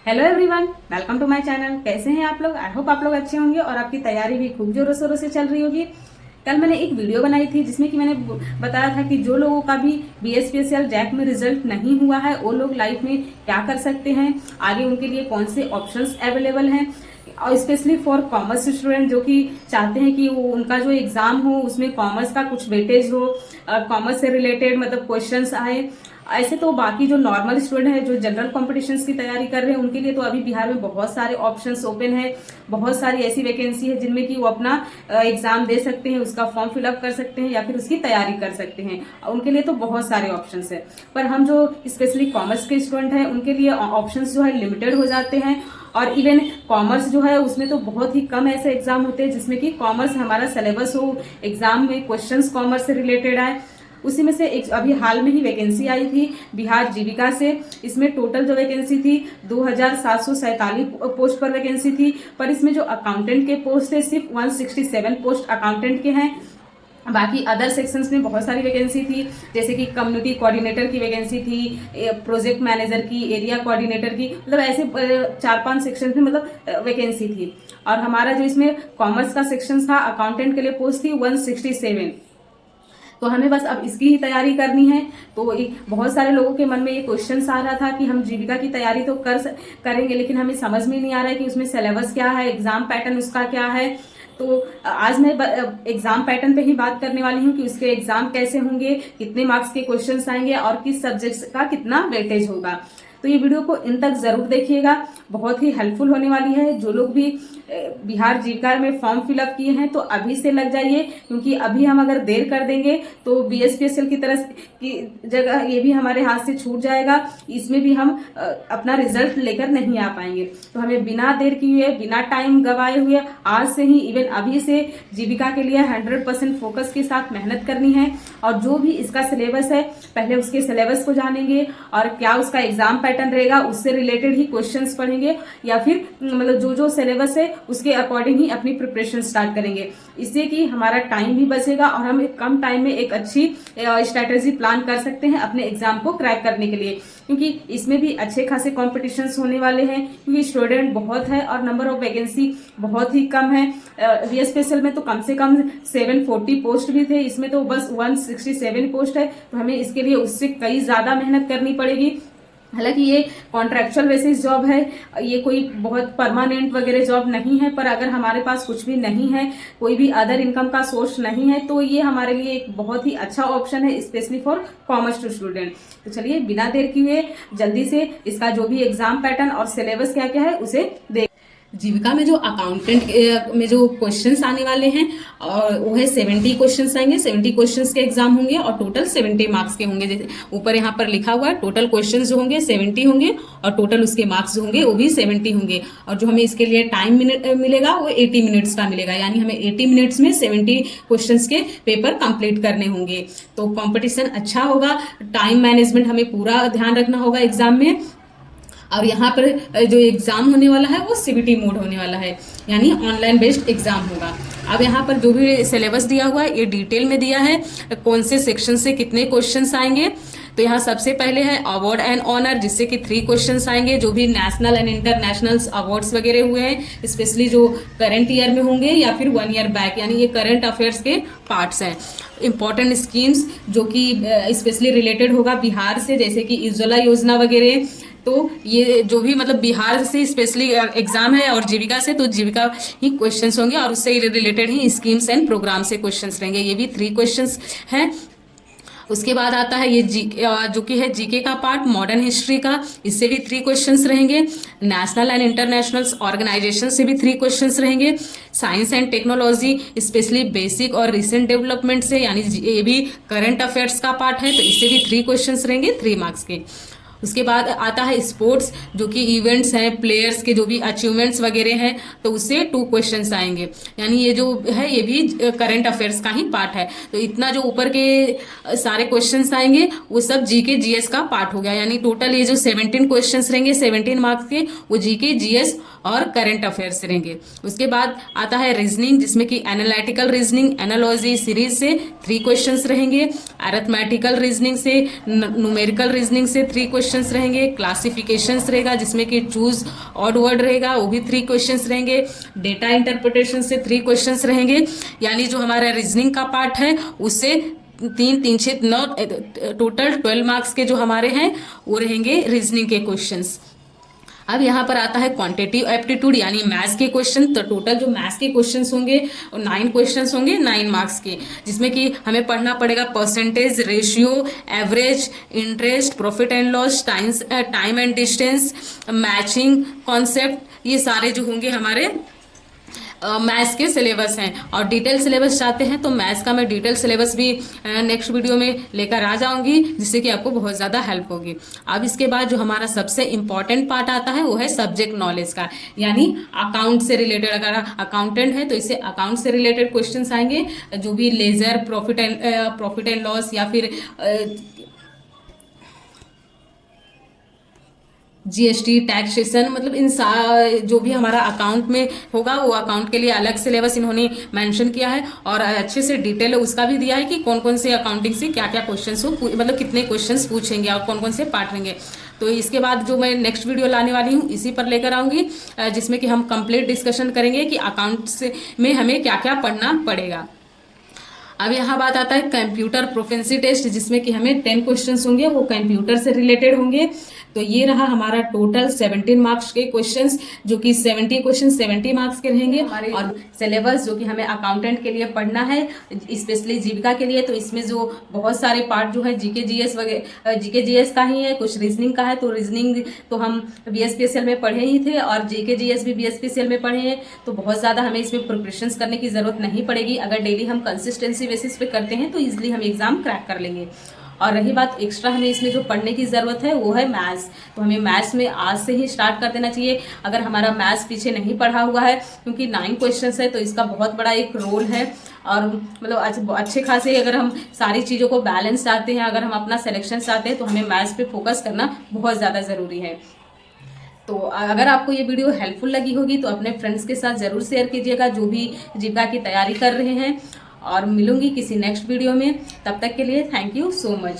Hello everyone, welcome to my channel. कैसे हैं आप लोग? आई होप आप लोग अच्छे होंगे और आपकी तैयारी भी खूब जोरों शोरों से चल रही होगी। कल मैंने एक वीडियो बनाई थी जिसमें कि मैंने बताया था कि जो लोगों का भी बीएसपीएसएल जैक में रिजल्ट नहीं हुआ है वो लोग लाइफ में क्या कर सकते हैं, आगे उनके लिए कौन से ऑप्शंस अवेलेबल हैं, और स्पेशली फॉर कॉमर्स स्टूडेंट जो कि चाहते हैं कि वो उनका जो एग्जाम हो उसमें कॉमर्स का कुछ वेटेज हो, कॉमर्स से रिलेटेड मतलब क्वेश्चंस आए। ऐसे तो बाकी जो नॉर्मल स्टूडेंट है जो जनरल कॉम्पिटिशन्स की तैयारी कर रहे हैं उनके लिए तो अभी बिहार में बहुत सारे ऑप्शंस ओपन है, बहुत सारी ऐसी वैकेंसी है जिनमें कि वो अपना एग्जाम दे सकते हैं, उसका फॉर्म फिलअप कर सकते हैं या फिर उसकी तैयारी कर सकते हैं। उनके लिए तो बहुत सारे ऑप्शंस है, पर हम जो स्पेशली कॉमर्स के स्टूडेंट हैं उनके लिए ऑप्शंस जो है लिमिटेड हो जाते हैं। और इवन कॉमर्स जो है उसमें तो बहुत ही कम ऐसे एग्जाम होते हैं जिसमें कि कॉमर्स हमारा सिलेबस हो, एग्जाम में क्वेश्चंस कॉमर्स से रिलेटेड आए। उसी में से एक अभी हाल में ही वैकेंसी आई थी बिहार जीविका से। इसमें टोटल जो वैकेंसी थी 2747 पोस्ट पर वैकेंसी थी, पर इसमें जो अकाउंटेंट के पोस्ट है सिर्फ 167 पोस्ट अकाउंटेंट के हैं। बाकी अदर सेक्शंस में बहुत सारी वैकेंसी थी, जैसे कि कम्युनिटी कोऑर्डिनेटर की वैकेंसी थी, प्रोजेक्ट मैनेजर की, एरिया कोऑर्डिनेटर की, मतलब ऐसे 4-5 सेक्शन में मतलब वैकेंसी थी। और हमारा जो इसमें कॉमर्स का सेक्शन था अकाउंटेंट के लिए पोस्ट थी 167। तो हमें बस अब इसकी ही तैयारी करनी है। तो बहुत सारे लोगों के मन में ये क्वेश्चन आ रहा था कि हम जीविका की तैयारी तो करेंगे लेकिन हमें समझ में नहीं आ रहा है कि उसमें सिलेबस क्या है, एग्जाम पैटर्न उसका क्या है। तो आज मैं एग्जाम पैटर्न पे ही बात करने वाली हूँ कि उसके एग्जाम कैसे होंगे, कितने मार्क्स के क्वेश्चंस आएंगे और किस सब्जेक्ट का कितना वेटेज होगा। तो ये वीडियो को इन तक जरूर देखिएगा, बहुत ही हेल्पफुल होने वाली है। जो लोग भी बिहार जीविका में फॉर्म फिलअप किए हैं तो अभी से लग जाइए, क्योंकि अभी हम अगर देर कर देंगे तो बीएसपीएसएल की तरह की जगह ये भी हमारे हाथ से छूट जाएगा, इसमें भी हम अपना रिजल्ट लेकर नहीं आ पाएंगे। तो हमें बिना देर किए, बिना टाइम गवाए हुए आज से ही, इवन अभी से जीविका के लिए 100% फोकस के साथ मेहनत करनी है। और जो भी इसका सिलेबस है पहले उसके सिलेबस को जानेंगे और क्या उसका एग्जाम पैटर्न रहेगा उससे रिलेटेड ही क्वेश्चंस पढ़ेंगे, या फिर मतलब जो जो सिलेबस है उसके अकॉर्डिंग ही अपनी प्रिपरेशन स्टार्ट करेंगे। इससे कि हमारा टाइम भी बचेगा और हम एक कम टाइम में एक अच्छी स्ट्रेटेजी प्लान कर सकते हैं अपने एग्जाम को क्रैक करने के लिए, क्योंकि इसमें भी अच्छे खासे कॉम्पिटिशन्स होने वाले हैं, क्योंकि स्टूडेंट बहुत है और नंबर ऑफ वैकेंसी बहुत ही कम है। बीएसपीएसएल में तो कम से कम 740 पोस्ट भी थे, इसमें तो बस 167 पोस्ट है। तो हमें इसके लिए उससे कई ज्यादा मेहनत करनी पड़ेगी। हालांकि ये कॉन्ट्रैक्चुअल बेसिस जॉब है, ये कोई बहुत परमानेंट वगैरह जॉब नहीं है, पर अगर हमारे पास कुछ भी नहीं है, कोई भी अदर इनकम का सोर्स नहीं है, तो ये हमारे लिए एक बहुत ही अच्छा ऑप्शन है, specially for commerce to student. तो चलिए बिना देर किए जल्दी से इसका जो भी एग्जाम पैटर्न और सिलेबस क्या क्या है उसे देख। जीविका में जो अकाउंटेंट में जो क्वेश्चंस आने वाले हैं और वो है 70 क्वेश्चंस आएंगे, 70 क्वेश्चंस के एग्जाम होंगे और टोटल 70 मार्क्स के होंगे। जैसे ऊपर यहाँ पर लिखा हुआ है टोटल क्वेश्चंस जो होंगे 70 होंगे और टोटल उसके मार्क्स जो होंगे वो भी 70 होंगे। और जो हमें इसके लिए टाइम मिलेगा वो 80 मिनट्स का मिलेगा, यानी हमें 80 मिनट्स में 70 क्वेश्चंस के पेपर कंप्लीट करने होंगे। तो कॉम्पिटिशन अच्छा होगा, टाइम मैनेजमेंट हमें पूरा ध्यान रखना होगा एग्जाम में। और यहाँ पर जो एग्जाम होने वाला है वो सीबीटी मोड होने वाला है, यानी ऑनलाइन बेस्ड एग्जाम होगा। अब यहाँ पर जो भी सिलेबस दिया हुआ है ये डिटेल में दिया है, कौन से सेक्शन से कितने क्वेश्चंस आएंगे। तो यहाँ सबसे पहले है अवार्ड एंड ऑनर, जिससे कि 3 क्वेश्चंस आएंगे। जो भी नेशनल एंड इंटरनेशनल अवार्ड्स वगैरह हुए हैं, स्पेशली जो करंट ईयर में होंगे या फिर 1 ईयर बैक, यानी ये करंट अफेयर्स के पार्ट्स हैं। इंपॉर्टेंट स्कीम्स जो कि स्पेशली रिलेटेड होगा बिहार से, जैसे कि उज्ज्वला योजना वगैरह। तो ये जो भी मतलब बिहार से स्पेशली एग्जाम है और जीविका से, तो जीविका ही क्वेश्चंस होंगे और उससे रिलेटेड ही स्कीम्स एंड प्रोग्राम से क्वेश्चंस रहेंगे। ये भी 3 क्वेश्चंस हैं। उसके बाद आता है ये जो कि है जीके का पार्ट, मॉडर्न हिस्ट्री का, इससे भी 3 क्वेश्चंस रहेंगे। नेशनल एंड इंटरनेशनल ऑर्गेनाइजेशन से भी 3 क्वेश्चंस रहेंगे। Science and technology specially basic और रिसेंट डेवलपमेंट से, यानी ये भी करंट अफेयर्स का पार्ट है, तो इससे भी 3 क्वेश्चंस रहेंगे 3 मार्क्स के। उसके बाद आता है स्पोर्ट्स, जो कि इवेंट्स हैं, प्लेयर्स के जो भी अचीवमेंट्स वगैरह हैं, तो उससे 2 क्वेश्चंस आएंगे, यानी ये जो है ये भी करंट अफेयर्स का ही पार्ट है। तो इतना जो ऊपर के सारे क्वेश्चंस आएंगे वो सब जीके जीएस का पार्ट हो गया, यानी टोटल ये जो 17 क्वेश्चंस रहेंगे 17 मार्क्स के, वो जीके जीएस और करंट अफेयर्स रहेंगे। उसके बाद आता है रीजनिंग, जिसमें कि एनालिटिकल रीजनिंग, एनालॉजी सीरीज से 3 क्वेश्चंस रहेंगे। अरिथमेटिकल रीजनिंग से, न्यूमेरिकल रीजनिंग से 3 क्वेश्चन क्वेश्चंस रहेंगे, क्लासिफिकेशंस रहेगा जिसमें कि चूज ऑड वर्ड रहेगा, वो भी 3 क्वेश्चंस रहेंगे, डेटा इंटरप्रिटेशन से 3 क्वेश्चंस रहेंगे, यानी जो हमारा रीजनिंग का पार्ट है उससे 3 3 6 9 टोटल 12 मार्क्स के जो हमारे हैं वो रहेंगे रीजनिंग के क्वेश्चंस। अब यहाँ पर आता है क्वांटिटेटिव एप्टीट्यूड यानी मैथ्स के क्वेश्चन। तो टोटल जो मैथ्स के क्वेश्चंस होंगे 9 क्वेश्चंस होंगे 9 मार्क्स के, जिसमें कि हमें पढ़ना पड़ेगा percentage, ratio, average, interest, profit and loss, time and distance, matching concept, ये सारे जो होंगे हमारे मैथ्स के सिलेबस हैं। और डिटेल सिलेबस चाहते हैं तो मैथ्स का मैं डिटेल सिलेबस भी नेक्स्ट वीडियो में लेकर आ जाऊंगी, जिससे कि आपको बहुत ज़्यादा हेल्प होगी। अब इसके बाद जो हमारा सबसे इम्पॉर्टेंट पार्ट आता है वो है सब्जेक्ट नॉलेज का, यानी अकाउंट से रिलेटेड। अगर अकाउंटेंट है तो इससे अकाउंट से रिलेटेड क्वेश्चन आएंगे, जो भी लेजर, प्रॉफिट एंड लॉस या फिर जीएसटी, टैक्सेशन, मतलब इन जो भी हमारा अकाउंट में होगा वो अकाउंट के लिए अलग सिलेबस इन्होंने मेंशन किया है और अच्छे से डिटेल उसका भी दिया है कि कौन कौन से अकाउंटिंग से क्या क्या क्वेश्चंस हो, मतलब कितने क्वेश्चंस पूछेंगे और कौन कौन से पार्ट रहेंगे। तो इसके बाद जो मैं नेक्स्ट वीडियो लाने वाली हूँ इसी पर लेकर आऊँगी, जिसमें कि हम कंप्लीट डिस्कशन करेंगे कि अकाउंट्स में हमें क्या क्या पढ़ना पड़ेगा। अब यहाँ बात आता है कंप्यूटर प्रोफिशिएंसी टेस्ट, जिसमें कि हमें 10 क्वेश्चंस होंगे, वो कंप्यूटर से रिलेटेड होंगे। तो ये रहा हमारा टोटल 17 मार्क्स के क्वेश्चंस, जो कि 70 क्वेश्चन 70 मार्क्स के रहेंगे। और सिलेबस जो कि हमें अकाउंटेंट के लिए पढ़ना है, स्पेशली जीविका के लिए, तो इसमें जो बहुत सारे पार्ट जो है जीके जीएस वगैरह, जीके जीएस का ही है, कुछ रीजनिंग का है। तो रीजनिंग तो हम बीएसपीएसएल में पढ़े ही थे और जीके जीएस भी बीएसपीएसएल में पढ़े हैं, तो बहुत ज़्यादा हमें इसमें प्रिपरेशंस करने की ज़रूरत नहीं पड़ेगी। अगर डेली हम कंसिस्टेंसी बेसिस पे करते हैं तो ईजिली हम एग्जाम क्रैक कर लेंगे। और रही बात एक्स्ट्रा हमें इसमें जो पढ़ने की ज़रूरत है वो है मैथ्स। तो हमें मैथ्स में आज से ही स्टार्ट कर देना चाहिए, अगर हमारा मैथ्स पीछे नहीं पढ़ा हुआ है, क्योंकि 9 क्वेश्चंस है तो इसका बहुत बड़ा एक रोल है। और मतलब अच्छे खासे अगर हम सारी चीज़ों को बैलेंस चाहते हैं, अगर हम अपना सिलेक्शन चाहते हैं, तो हमें मैथ्स पे फोकस करना बहुत ज़्यादा ज़रूरी है। तो अगर आपको ये वीडियो हेल्पफुल लगी होगी तो अपने फ्रेंड्स के साथ ज़रूर शेयर कीजिएगा जो भी जीविका की तैयारी कर रहे हैं। और मिलूंगी किसी नेक्स्ट वीडियो में, तब तक के लिए थैंक यू सो मच।